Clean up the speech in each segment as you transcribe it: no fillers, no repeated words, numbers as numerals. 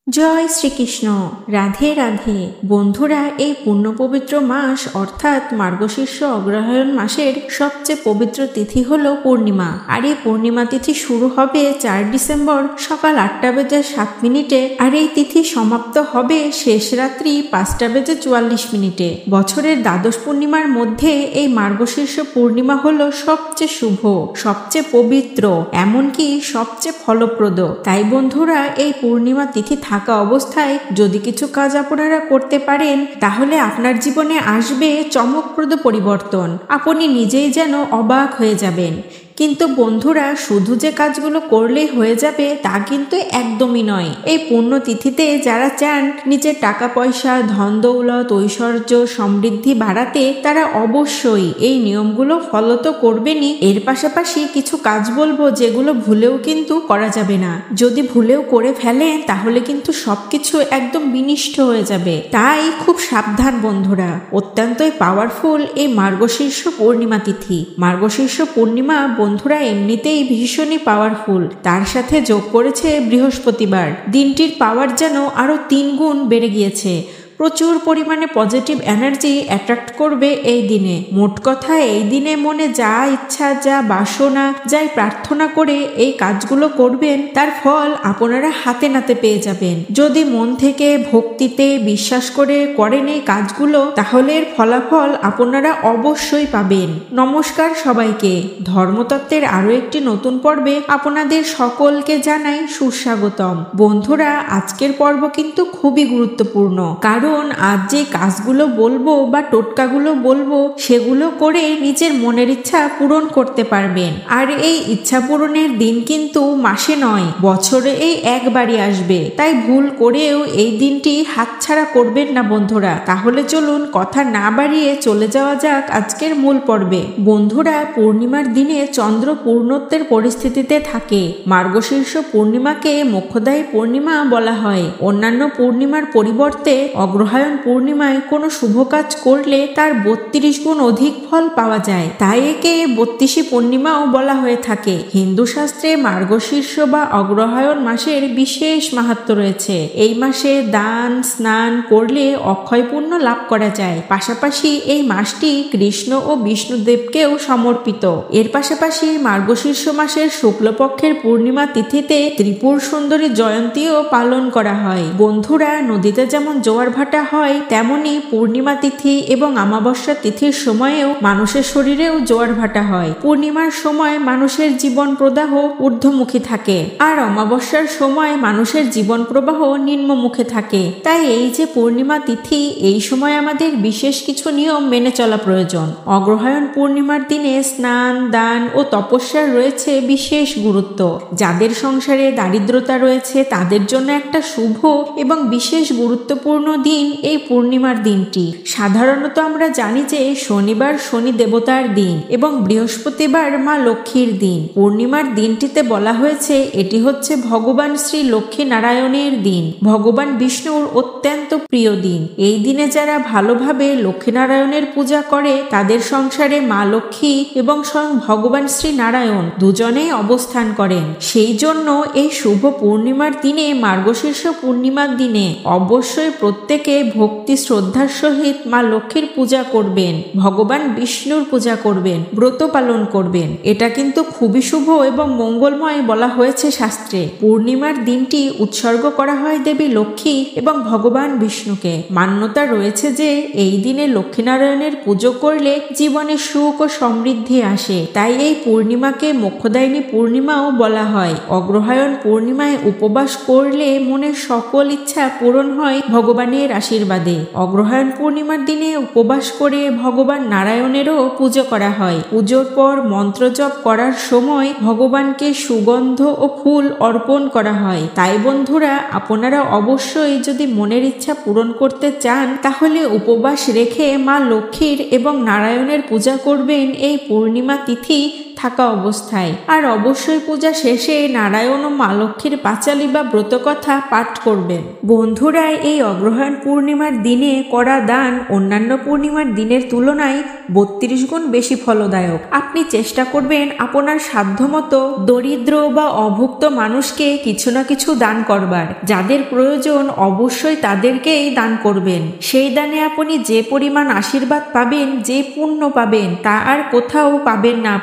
জয় শ্রীকৃষ্ণ। রাধে রাধে। বন্ধুরা, এই পুণ্য পবিত্র মাস অর্থাৎ মার্গশীর্ষ অগ্রহায়ণ মাসের সবচেয়ে পবিত্র তিথি হলো পূর্ণিমা। আর এই পূর্ণিমা তিথি শুরু হবে 4 ডিসেম্বর সকাল 8:07 আর এই তিথি সমাপ্ত হবে শেষ রাত্রি 5:44। বছরের দ্বাদশ পূর্ণিমার মধ্যে এই মার্গশীর্ষ পূর্ণিমা হলো সবচেয়ে শুভ, সবচেয়ে পবিত্র, এমনকি সবচেয়ে ফলপ্রদ। তাই বন্ধুরা, এই পূর্ণিমা তিথি থাকা অবস্থায় যদি কিছু কাজ আপনারা করতে পারেন, তাহলে আপনার জীবনে আসবে চমকপ্রদ পরিবর্তন। আপনি নিজেই যেন অবাক হয়ে যাবেন। কিন্তু বন্ধুরা, শুধু যে কাজগুলো করলেই হয়ে যাবে তা কিন্তু একদমই নয়। এই পুণ্যতিথিতে যারা চান নিজের টাকা পয়সা, ধন দৌলত, ঐশ্বর্য, সমৃদ্ধি বাড়াতে, তারা অবশ্যই এই নিয়মগুলো ফলো তো করবেনই। এর পাশাপাশি কিছু কাজ বলবো যেগুলো ভুলেও কিন্তু করা যাবে না। যদি ভুলেও করে ফেলেন তাহলে কিন্তু সবকিছু একদম বিনিষ্ট হয়ে যাবে। তাই খুব সাবধান বন্ধুরা। অত্যন্তই পাওয়ারফুল এই মার্গশীর্ষ পূর্ণিমা তিথি। মার্গশীর্ষ পূর্ণিমা বন্ধুরা এমনিতেই ভীষণই পাওয়ারফুল, তার সাথে যোগ করেছে বৃহস্পতিবার। দিনটির পাওয়ার যেন আরো 3 গুণ বেড়ে গিয়েছে। প্রচুর পরিমাণে পজিটিভ এনার্জি অ্যাট্রাক্ট করবে এই দিনে। মোট কথা, এই দিনে মনে যা ইচ্ছা, যা বাসনা, যাই প্রার্থনা করে এই কাজগুলো করবেন, তার ফল আপনারা হাতে নাতে পেয়ে যাবেন। যদি মন থেকে ভক্তিতে বিশ্বাস করে করেন এই কাজগুলো, তাহলে এর ফলাফল আপনারা অবশ্যই পাবেন। নমস্কার সবাইকে। ধর্মতত্ত্বের আরো একটি নতুন পর্বে আপনাদের সকলকে জানাই সুস্বাগতম। বন্ধুরা, আজকের পর্ব কিন্তু খুবই গুরুত্বপূর্ণ, কারণ আজ যে কাজগুলো বলবো বা টোটকাগুলো বলবো, সেগুলো করে নিজের মনের ইচ্ছা পূরণ করতে পারবেন। আর এই ইচ্ছা পূরণের দিন কিন্তু মাসে নয়, বছরে এই একবারই আসবে। তাই ভুল করেও এই দিনটি হাতছাড়া করবেন না বন্ধুরা। তাহলে চলুন কথা না বাড়িয়ে চলে যাওয়া যাক আজকের মূল পর্বে। বন্ধুরা, পূর্ণিমার দিনে চন্দ্র পূর্ণত্বের পরিস্থিতিতে থাকে। মার্গশীর্ষ পূর্ণিমাকে মোক্ষদায়ী পূর্ণিমা বলা হয়। অন্যান্য পূর্ণিমার পরিবর্তে অগ্রহায়ণ পূর্ণিমায় কোনো শুভ কাজ করলে তার 32 গুণ অধিক ফল পাওয়া যায়। তাই একে 32 পূর্ণিমাও বলা হয়ে থাকে। হিন্দু শাস্ত্রে মার্গশীর্ষ বা অগ্রহায়ণ মাসের বিশেষ মাহাত্ম্য রয়েছে। এই মাসে দান স্নান করলে অক্ষয় পুণ্য লাভ করা যায়। পাশাপাশি এই মাসটি কৃষ্ণ ও বিষ্ণুদেবকেও সমর্পিত। এর পাশাপাশি মার্গশীর্ষ মাসের শুক্লপক্ষের পূর্ণিমা তিথিতে ত্রিপুর সুন্দরী জয়ন্তীও পালন করা হয়। বন্ধুরা, নদীতে যেমন জোয়ার ভাটা হয়, তেমনি পূর্ণিমা তিথি এবং অমাবস্যা তিথির সময়েও মানুষের শরীরেও জোয়ার ভাটা হয়। পূর্ণিমার সময় মানুষের জীবন প্রবাহ ঊর্ধ্বমুখী থাকে, আর অমাবস্যার সময় মানুষের জীবন প্রবাহ নিম্নমুখে থাকে। তাই এই যে পূর্ণিমা তিথি, এই সময় আমাদের বিশেষ কিছু নিয়ম মেনে চলা প্রয়োজন। অগ্রহায়ণ পূর্ণিমার দিনে স্নান, দান ও তপস্যার রয়েছে বিশেষ গুরুত্ব। যাদের সংসারে দারিদ্রতা রয়েছে তাদের জন্য একটা শুভ এবং বিশেষ গুরুত্বপূর্ণ দিন এই পূর্ণিমার দিনটি। সাধারণত আমরা জানি যে শনিবার শনি দেবতার দিন এবং বৃহস্পতিবার মা লক্ষ্মীর দিন। পূর্ণিমার দিনটিতে বলা হয়েছে এটি হচ্ছে ভগবান শ্রী লক্ষ্মী নারায়ণের দিন, ভগবান বিষ্ণুর অত্যন্ত প্রিয় দিন। এই দিনে যারা ভালোভাবে লক্ষ্মীনারায়ণের পূজা করে, তাদের সংসারে মা লক্ষ্মী এবং স্বয়ং ভগবান শ্রী নারায়ণ দুজনেই অবস্থান করেন। সেই জন্য এই শুভ পূর্ণিমার দিনে, মার্গশীর্ষ পূর্ণিমার দিনে অবশ্যই প্রত্যেকে ভক্তি শ্রদ্ধার সহিত মা লক্ষ্মীর পূজা করবেন, ভগবান বিষ্ণুর পূজা করবেন, ব্রত পালন করবেন। এটা কিন্তু খুবই শুভ এবং মঙ্গলময় বলা হয়েছে শাস্ত্রে। পূর্ণিমার দিনটি উৎসর্গ করা হয় দেবী লক্ষ্মী এবং ভগবান বিষ্ণুকে। মান্যতা রয়েছে যে এই দিনে লক্ষ্মীনারায়ণের পুজো করলে জীবনে সুখ ও সমৃদ্ধি আসে। তাই এই পূর্ণিমাকে মোক্ষদায়িনী পূর্ণিমাও বলা হয়। অগ্রহায়ণ পূর্ণিমায় উপবাস করলে মনের সকল ইচ্ছা পূরণ হয় ভগবানের আশীর্বাদে। অগ্রহায়ণ পূর্ণিমার দিনে উপবাস করে ভগবান নারায়ণেরও পুজো করা হয়। পুজোর পর মন্ত্র জপ করার সময় ভগবানকে সুগন্ধ ও ফুল অর্পণ করা হয়। তাই বন্ধুরা, আপনারা অবশ্যই যদি মনের ইচ্ছা পূরণ করতে চান, তাহলে উপবাস রেখে মা লক্ষ্মীর এবং নারায়ণের পূজা করবেন এই পূর্ণিমা তিথি থাকা অবস্থায়। আর অবশ্যই পূজা শেষে নারায়ণ ও মা লক্ষ্মীর পাঁচালী বা ব্রতকথা পাঠ করবেন। বন্ধুরা, এই অগ্রহায়ণ পূর্ণিমার দিনে করা দান অন্যান্য পূর্ণিমার দিনের তুলনায় 32 গুণ বেশি ফলদায়ক। আপনি চেষ্টা করবেন আপনার সাধ্যমতো দরিদ্র বা অভুক্ত মানুষকে কিছু না কিছু দান করবার। যাদের প্রয়োজন অবশ্যই তাদেরকেই দান করবেন। সেই দানে আপনি যে পরিমাণ আশীর্বাদ পাবেন, যে পুণ্য পাবেন, তা আর কোথাও পাবেন না।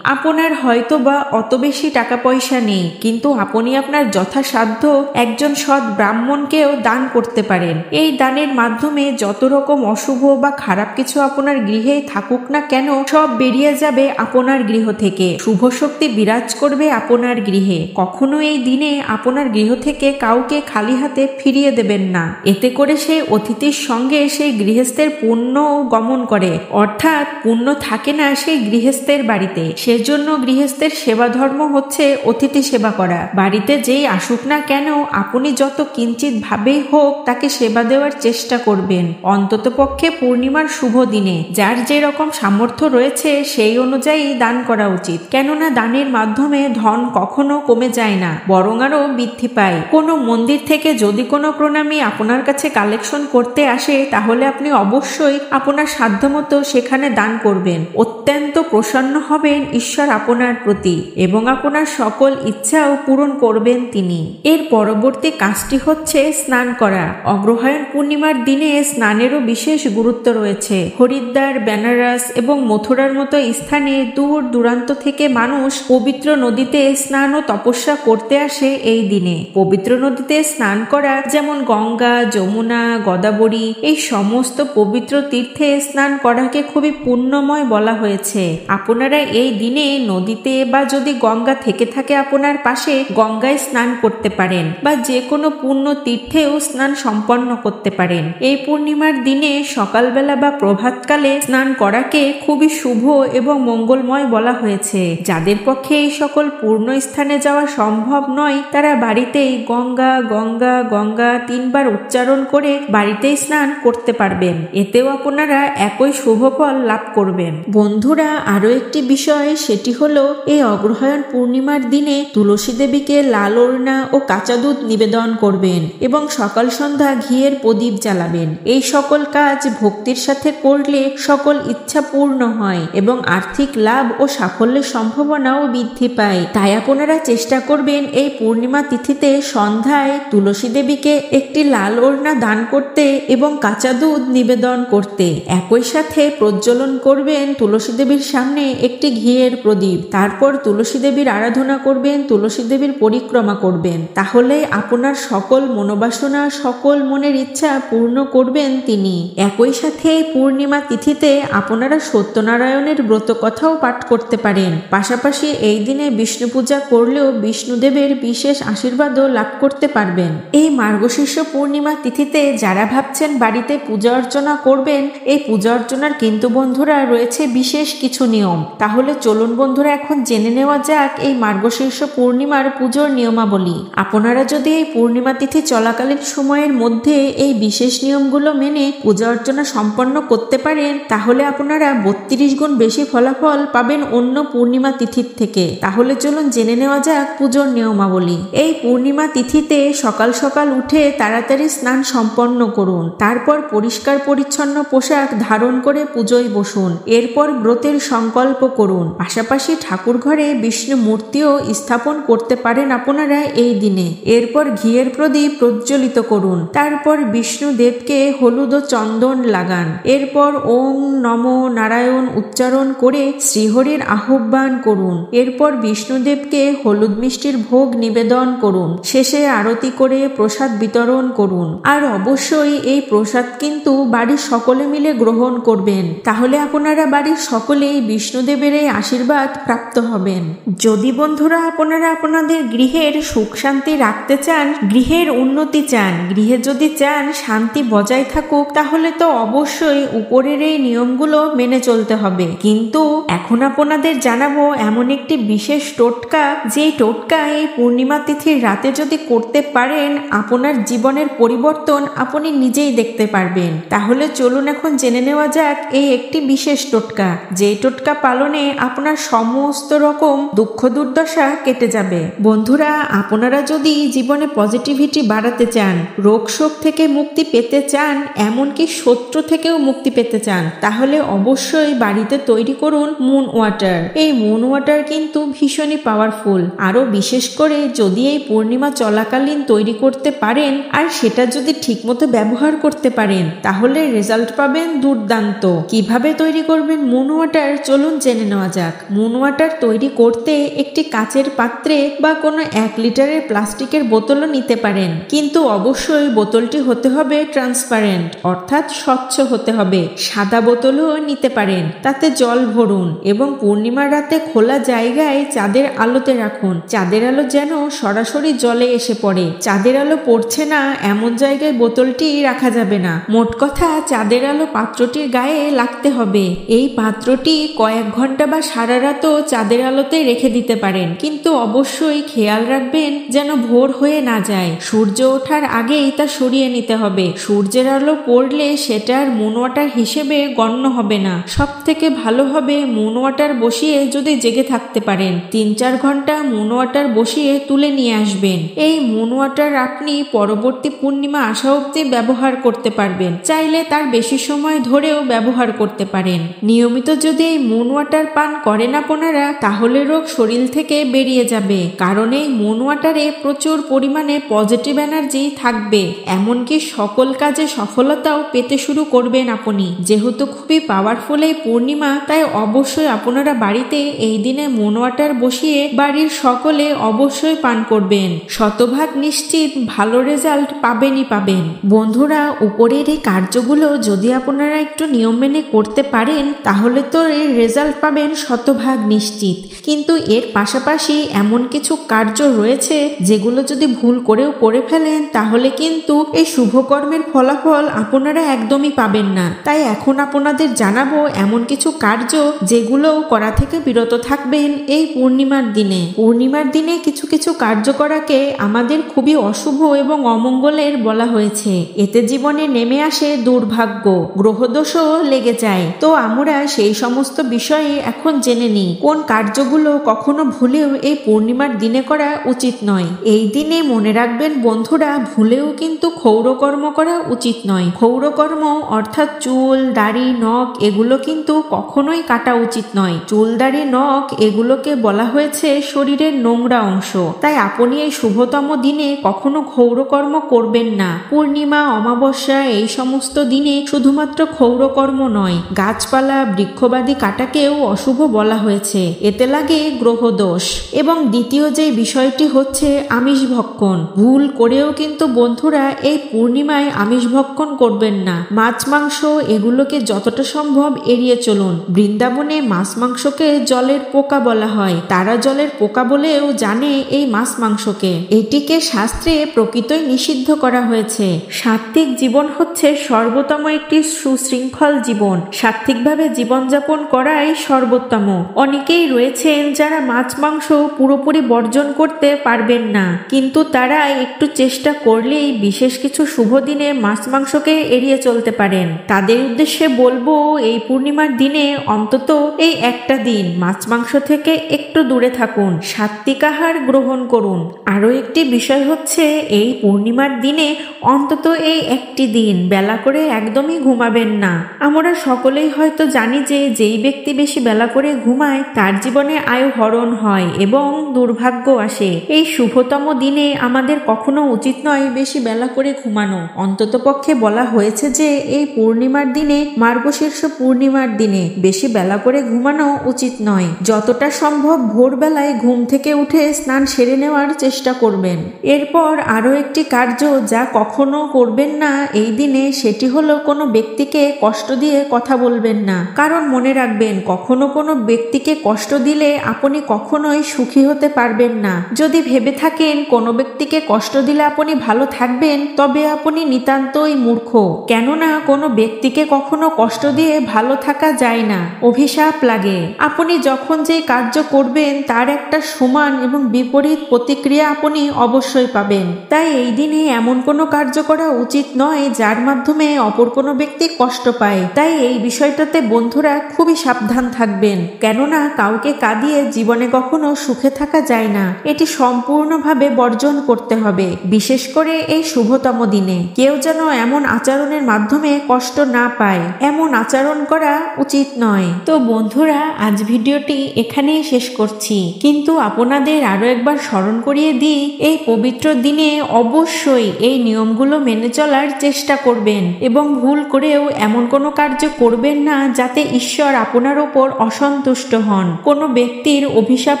আপনার হয়তো বা অত বেশি টাকা পয়সা নেই, কিন্তু আপনি আপনার যথাসাধ্য একজন সৎ ব্রাহ্মণকেও দান করতে পারেন। এই দানের মাধ্যমে যত রকম অশুভ বা খারাপ কিছু আপনার গৃহে থাকুক না কেন, সব বেরিয়ে যাবে আপনার গৃহ থেকে। শুভ শক্তি বিরাজ করবে আপনার গৃহে। কখনো এই দিনে আপনার গৃহ থেকে কাউকে খালি হাতে ফিরিয়ে দেবেন না। এতে করে সেই অতিথির সঙ্গে সেই গৃহস্থের পুণ্য গমন করে, অর্থাৎ পুণ্য থাকে না সেই গৃহস্থের বাড়িতে। সেজন্য গৃহস্থের সেবা ধর্ম হচ্ছে অতিথি সেবা করা। বাড়িতে যেই আসুক না কেন, আপনি যত কিঞ্চিত ভাবেই হোক তাকে সেবা দেওয়ার চেষ্টা করবেন, অন্তত পক্ষে পূর্ণিমার শুভ দিনে। যার যে রকম সামর্থ্য রয়েছে সেই অনুযায়ী দান করা উচিত। কেননা দানের মাধ্যমে ধন কখনো কমে যায় না, বরং আরো বৃদ্ধি পায়। কোনো মন্দির থেকে যদি কোনো প্রণামী আপনার কাছে কালেকশন করতে আসে, তাহলে আপনি অবশ্যই আপনার সাধ্যমতো সেখানে দান করবেন। অত্যন্ত প্রসন্ন হবেন ঈশ্বর আপনার প্রতি এবং আপনার সকল ইচ্ছাও পূরণ করবেন তিনি। এর পরবর্তী কাজটি হচ্ছে স্নান করা। অগ্রহায়ণ পূর্ণিমার দিনে স্নানেরও বিশেষ গুরুত্ব রয়েছে। হরিদ্বার, বেনারস এবং মথুরার মতো স্থানে দূর দূরান্ত থেকে মানুষ পবিত্র নদীতে স্নান ও তপস্যা করতে আসে এই দিনে। পবিত্র নদীতে স্নান করা যেমন গঙ্গা, যমুনা, গোদাবরী, এই সমস্ত পবিত্র তীর্থে স্নান করাকে খুবই পুণ্যময় বলা হয়েছে। আপনারা এই দিনে নদীতে বা যদি গঙ্গা থেকে থাকে আপনার পাশে, গঙ্গায় স্নান করতে পারেন বা যে কোনো পুণ্য তীর্থেও স্নান সম্পন্ন করতে পারেন। এই পূর্ণিমার দিনে সকালবেলা বা প্রভাতকালে স্নান করাকে খুবই শুভ এবং মঙ্গলময় বলা হয়েছে। যাদের পক্ষে এই সকল পূর্ণ স্থানে যাওয়া সম্ভব নয়, তারা বাড়িতেই গঙ্গা গঙ্গা গঙ্গা 3 বার উচ্চারণ করে বাড়িতেই স্নান করতে পারবেন। এতেও আপনারা একই শুভ ফল লাভ করবেন। বন্ধুরা, আরো একটি বিষয়, সেটি হলো এই অগ্রহায়ণ পূর্ণিমার দিনে তুলসী দেবীকে লাল ওড়না ও কাঁচা দুধ নিবেদন করবেন এবং সকাল সন্ধ্যা ঘিয়ের প্রদীপ জ্বালাবেন। এই সকল কাজ ভক্তির সাথে করলে সকল ইচ্ছা পূর্ণ হয় এবং আর্থিক লাভ ও সাফল্যের সম্ভাবনাও বৃদ্ধি পায়। তাই আপনারা চেষ্টা করবেন এই পূর্ণিমা তিথিতে সন্ধ্যায় তুলসী দেবীকে একটি লাল ওড়না দান করতে এবং কাঁচা দুধ নিবেদন করতে। একই সাথে প্রজ্বলন করবেন তুলসী দেবীর সামনে একটি ঘিয়ের প্রদীপ। তারপর তুলসী দেবীর আরাধনা করবেন, তুলসী দেবীর পরিক্রমা করবেন। তাহলে আপনার সকল মনোবাসনা, সকল মনের ইচ্ছা পূর্ণ করবেন তিনি। একই সাথে পূর্ণিমা তিথিতে আপনারা সত্যনারায়ণের ব্রত কথাও পাঠ করতে পারেন। পাশাপাশি এই দিনে বিষ্ণু পূজা করলেও বিষ্ণুদেবের বিশেষ আশীর্বাদও লাভ করতে পারবেন। এই মার্গশীর্ষ পূর্ণিমা তিথিতে যারা ভাবছেন বাড়িতে পূজা অর্চনা করবেন, এই পূজা অর্চনার কিন্তু বন্ধুরা রয়েছে বিশেষ কিছু নিয়ম। তাহলে চলুন বন্ধুরা এখন জেনে নেওয়া যাক এই মার্গশীর্ষ পূর্ণিমার পুজোর নিয়মাবলী। আপনারা যদি এই পূর্ণিমা তিথি চলাকালীন সময়ের মধ্যে এই বিশেষ নিয়মগুলো মেনে পূজা অর্চনা সম্পন্ন করতে পারেন, তাহলে আপনারা 32 গুণ বেশি ফলাফল পাবেন অন্য পূর্ণিমা তিথির থেকে। তাহলে চলুন জেনে নেওয়া যাক পুজোর নিয়মাবলী। এই পূর্ণিমা তিথিতে সকাল সকাল উঠে তাড়াতাড়ি স্নান সম্পন্ন করুন। তারপর পরিষ্কার পরিচ্ছন্ন পোশাক ধারণ করে পুজোয় বসুন। এরপর ব্রতের সংকল্প করুন। পাশাপাশি ঠাকুর ঘরে বিষ্ণু মূর্তিও স্থাপন করতে পারেন আপনারা এই দিনে। এরপর ঘিয়ের প্রদীপ প্রজ্বলিত করুন। তারপর বিষ্ণু দেবকে হলুদ ও চন্দন লাগান। এরপর ওম নমো নারায়ণ উচ্চারণ করে শ্রীহরির আহ্বান করুন। এরপর বিষ্ণুদেবকে হলুদ মিষ্টির ভোগ নিবেদন করুন। শেষে আরতি করে প্রসাদ বিতরণ করুন। আর অবশ্যই এই প্রসাদ কিন্তু বাড়ির সকলে মিলে গ্রহণ করবেন। তাহলে আপনারা বাড়ির সকলেই বিষ্ণুদেবের এই আশীর্বাদ প্রাপ্ত হবেন। যদি বন্ধুরা আপনারা আপনাদের গৃহের সুখ শান্তি রাখতে চান, গৃহের উন্নতি চান, গৃহে যদি চান শান্তি বজায় থাকুক, তাহলে তো অবশ্যই উপরের এই নিয়মগুলো মেনে চলতে হবে। কিন্তু এখন আপনাদের জানাবো এমন একটি বিশেষ টোটকা, যেই টোটকা এই পূর্ণিমা তিথির রাতে যদি করতে পারেন, আপনার জীবনের পরিবর্তন আপনি নিজেই দেখতে পারবেন। তাহলে চলুন এখন জেনে নেওয়া যাক এই একটি বিশেষ টোটকা, যেই টোটকা পালনে আপনার সমস্ত রকম দুঃখ দুর্দশা কেটে যাবে। বন্ধুরা, আপনারা যদি জীবনে পজিটিভিটি বাড়াতে চান, রোগ শোক থেকে থেকে মুক্তি পেতে চান, এমনকি শত্রু থেকেও মুক্তি পেতে চান, তাহলে অবশ্যই বাড়িতে তৈরি করুন মুন ওয়াটার। এই মুন ওয়াটার কিন্তু ভীষণই পাওয়ারফুল। আরো বিশেষ করে যদি এই পূর্ণিমা চলাকালীন তৈরি করতে পারেন আর সেটা যদি ঠিকমতো ব্যবহার করতে পারেন, তাহলে রেজাল্ট পাবেন দুর্দান্ত। কিভাবে তৈরি করবেন মুন ওয়াটার, চলুন জেনে নেওয়া যাক। মুন ওয়াটার তৈরি করতে একটি কাচের পাত্রে বা কোনো 1 লিটারের প্লাস্টিকের বোতলও নিতে পারেন, কিন্তু অবশ্যই বোতলটি হতে হবে ট্রান্সপারেন্ট, অর্থাৎ স্বচ্ছ হতে হবে। সাদা বোতলও নিতে পারেন, তাতে জল ভরুন এবং পূর্ণিমার রাতে খোলা জায়গায় চাঁদের আলোতে রাখুন। চাঁদের আলো যেন সরাসরি জলে এসে পড়ে। চাঁদের আলো পড়ছে না এমন জায়গায় বোতলটি রাখা যাবে না। মোট কথা, চাঁদের আলো পাত্রটির গায়ে লাগতে হবে। এই পাত্রটি কয়েক ঘন্টা বা সারা রাতও চাঁদের আলোতে রেখে দিতে পারেন, কিন্তু অবশ্যই খেয়াল রাখবেন যেন ভোর হয়ে না যায়। সূর্য ওঠার আগেই তা সরিয়ে নিতে হবে। সূর্যের আলো পড়লে সেটা আর মুন ওয়াটার হিসেবে গণ্য হবে না। সব থেকে ভালো হবে মুন ওয়াটার বসিয়ে যদি জেগে থাকতে পারেন, 3-4 ঘন্টা মুন ওয়াটার বসিয়ে তুলে নিয়ে আসবেন। এই মুন ওয়াটার আপনি পরবর্তী পূর্ণিমা আসা অবধি ব্যবহার করতে পারবেন, চাইলে তার বেশি সময় ধরেও ব্যবহার করতে পারেন। নিয়মিত যদি এই মুন ওয়াটার পান করেন আপনারা, তাহলে রোগ শরীর থেকে বেরিয়ে যাবে, কারণ এই মুন ওয়াটারে প্রচুর পরিমাণে পজিটিভ এনার্জি থাকবে। এমনকি সকল কাজে সফলতাও পেতে শুরু করবেন আপনি। যেহেতু খুবই পাওয়ারফুল এই পূর্ণিমা, তাই অবশ্যই আপনারা বাড়িতে এই দিনে মুন ওয়াটার বসিয়ে বাড়ির সকলে অবশ্যই পান করবেন। শতভাগ নিশ্চিত ভালো রেজাল্ট পাবেনই পাবেন। বন্ধুরা, উপরের এই কার্যগুলো যদি আপনারা একটু নিয়ম মেনে করতে পারেন, তাহলে তো এর রেজাল্ট পাবেন শতভাগ নিশ্চিত। কিন্তু এর পাশাপাশি এমন কিছু কার্য রয়েছে যেগুলো যদি ভুল করেও করে ফেলেন, তাহলে কিন্তু এই শুভকর্মের ফলাফল আপনারা একদমই পাবেন না। তাই এখন আপনাদের জানাবো এমন কিছু কার্য যেগুলো করা থেকে বিরত থাকবেন এই পূর্ণিমার দিনে। পূর্ণিমার দিনে কিছু কিছু কার্য করাকে আমাদের খুবই অশুভ এবং অমঙ্গলের বলা হয়েছে। এতে জীবনে নেমে আসে দুর্ভাগ্য, গ্রহদোষও লেগে যায়। তো আমরা সেই সমস্ত বিষয়ে এখন জেনে নিই কোন কার্যগুলো কখনো ভুলেও এই পূর্ণিমার দিনে করা উচিত নয়। এই দিনে মনে রাখবেন বন্ধুরা, ভুলেও কিন্তু ক্ষৌরকর্ম করা উচিত নয়। ক্ষৌরকর্ম অর্থাৎ চুল, দাড়ি, নখ এগুলো কিন্তু কখনোই কাটা উচিত নয়। চুল, দাড়ি, নখ এগুলোকে বলা হয়েছে শরীরের নোংরা অংশ। তাই আপনি এই শুভতম দিনে কখনো ক্ষৌরকর্ম করবেন না। পূর্ণিমা, অমাবস্যা এই সমস্ত দিনে শুধুমাত্র ক্ষৌরকর্ম নয়, গাছপালা, বৃক্ষবাদী কাটাকেও অশুভ বলা হয়েছে। এতে লাগে গ্রহদোষ। এবং দ্বিতীয় যে বিষয়টি হচ্ছে আমিষ ভক্ষণ। ভুল করেও কিন্তু বন্ধুরা এই পূর্ণিমায় আমিষ ভক্ষণ করবেন না। মাছ, মাংস এগুলোকে যতটা সম্ভব এড়িয়ে চলুন। বৃন্দাবনে মাছ মাংসকে জলের পোকা বলা হয়। তারা জলের পোকা বলেও জানে এই মাছ মাংসকে। এটিকে শাস্ত্রে প্রকৃতই নিষিদ্ধ করা হয়েছে। সাত্ত্বিক জীবন হচ্ছে সর্বোত্তম একটি সুশৃঙ্খল জীবন। সাত্ত্বিকভাবে জীবনযাপন করাই সর্বোত্তম। অনেকেই রয়েছেন যারা মাছ মাংস পুরোপুরি বর্জন করতে পারবেন না, কিন্তু তারা একটু চেষ্টা করলেই বিশেষ কিছু শুভ দিনে মাছ মাংসকে এড়িয়ে চলতে পারেন। তাদের উদ্দেশ্যে বলবো, এই পূর্ণিমার দিনে অন্তত এই একটা দিন মাছ মাংস থেকে একটু দূরে থাকুন, সাত্ত্বিক আহার গ্রহণ করুন। আরো একটি বিষয় হচ্ছে, এই পূর্ণিমার দিনে অন্তত এই একটি দিন বেলা করে একদমই ঘুমাবেন না। আমরা সকলেই হয়তো জানি যে যেই ব্যক্তি বেশি বেলা করে ঘুমায় তার জীবনে আয়ু হরণ হয় এবং দুর্ভাগ্য আসে। এই শুভতম দিনে আমাদের কখনো উচিত নয় বেশি বেলা করে ঘুমানো। অন্তত পক্ষে বলা হয়েছে যে এই পূর্ণিমার দিনে, মার্গশীর্ষ পূর্ণিমার দিনে বেশি বেলা করে ঘুমানো উচিত নয়। যতটা সম্ভব ভোরবেলায় ঘুম থেকে উঠে স্নান সেরে নেওয়ার চেষ্টা করবেন। এরপর আরো একটি কার্য যা কখনো করবেন না এই দিনে, সেটি হলো কোনো ব্যক্তিকে কষ্ট দিয়ে কথা বলবেন না। কারণ মনে রাখবেন, কখনো কোনো ব্যক্তিকে কষ্ট দিলে আপনি কখনোই সুখী হতে পারবেন না। যদি ভেবে থাকেন কোনো ব্যক্তিকে কষ্ট দিলে আপনি ভালো থাকবেন, তবে আপনি নিতান্তই মূর্খ। কেননা কোনো ব্যক্তিকে কখনো কষ্ট দিয়ে ভালো থাকা যায় না, অভিশাপ লাগে। আপনি যখন যে কার্য করবেন তার একটা সমান এবং বিপরীত প্রতিক্রিয়া আপনি অবশ্যই পাবেন। তাই এই দিনে এমন কোনো কার্য করা উচিত নয় যার মাধ্যমে অপর কোনো ব্যক্তি কষ্ট পায়। তাই এই বিষয়টাতে বন্ধুরা খুবই সাবধান থাকবেন, কেননা কাউকে কাঁদিয়ে জীবনে কখনো সুখে থাকা যায় না। এটি সম্পূর্ণভাবে বর্জন করতে হবে, বিশেষ করে এই শুভতম দিনে। কেউ যেন এমন আচরণের মাধ্যমে কষ্ট না পায়, এমন আচরণ করা উচিত নয়। তো বন্ধুরা, আজ ভিডিওটি এখানেই শেষ করছি, কিন্তু আপনাদের আরো একবার স্মরণ করিয়ে দিই, এই পবিত্র দিনে অবশ্যই এই নিয়মগুলো মেনে চলার চেষ্টা করবেন এবং ভুল করেও এমন কোনো কার্য করবেন না যাতে ঈশ্বর আপনার ওপর অসন্তুষ্ট হন। কোনো ব্যক্তির অভিশাপ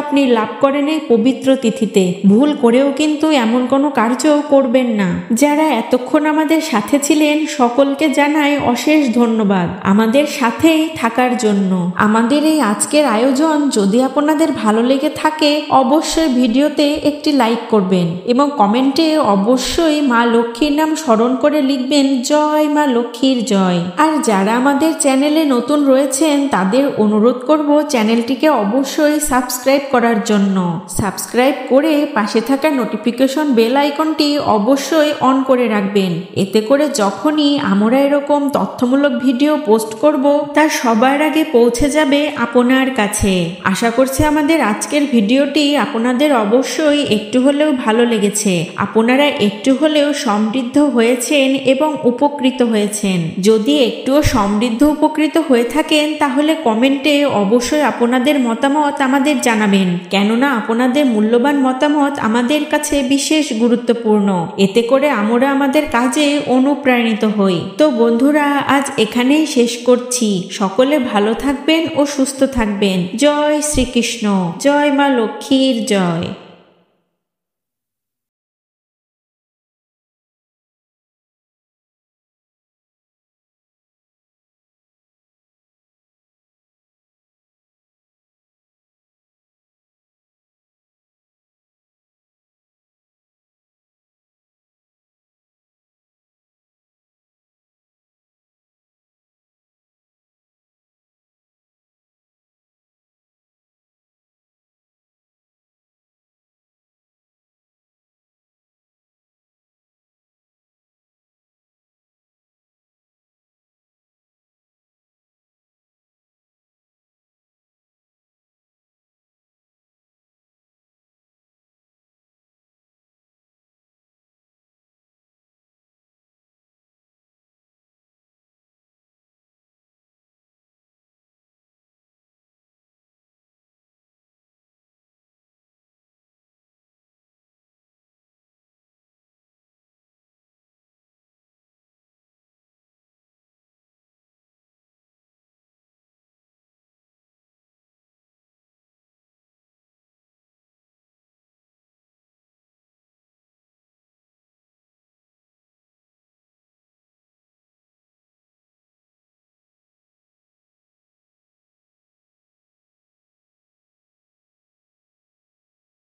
আপনি লাভ করেন এই পবিত্র তিথিতে। ভুল করেও কিন্তু এমন কোনো কার্য করবেন না। যারা এতক্ষণ আমাদের সাথে ছিলেন সকলকে জানাই অশেষ ধন্যবাদ আমাদের সাথেই থাকার জন্য। আমাদের এই আজকের আয়োজন যদি আপনাদের ভালো লেগে থাকে অবশ্যই ভিডিওতে একটি লাইক করবেন এবং কমেন্টে অবশ্যই মা লক্ষ্মীর নাম স্মরণ করে লিখবেন জয় মা লক্ষ্মীর জয়। আর যারা আমাদের চ্যানেলে নতুন রয়েছেন তাদের অনুরোধ করব চ্যানেলটিকে অবশ্যই সাবস্ক্রাইব করার জন্য। সাবস্ক্রাইব করে পাশে থাকা নোটিফিকেশন বেল আইকনটি অবশ্যই অন করে রাখবেন। এতে করে যখনই আমরা এরকম তথ্যমূলক ভিডিও পোস্ট করব তা সবার আগে পৌঁছে যাবে আপনার কাছে। আশা করছি আমাদের আজকের ভিডিওটি আপনাদের অবশ্যই একটু হলেও ভালো লেগেছে। আপনারা একটু হলেও সমৃদ্ধ হয়েছেন এবং উপকৃত হয়েছেন। যদি একটুও সমৃদ্ধ উপকৃত হয়ে থাকেন তাহলে কমেন্টে অবশ্যই আপনাদের মতামত আমাদের জানাবেন, কেননা আপনাদের মূল্যবান মতামত আমাদের কাছে বিশেষ গুরুত্বপূর্ণ। এতে করে আমরা আমাদের কাজে অনুপ্রাণিত হই। তো বন্ধুরা, আজ এখানেই শেষ করছি। সকলে ভালো থাকবেন ও সুস্থ থাকবেন। জয় শ্রীকৃষ্ণ। জয় মা লক্ষ্মীর জয়।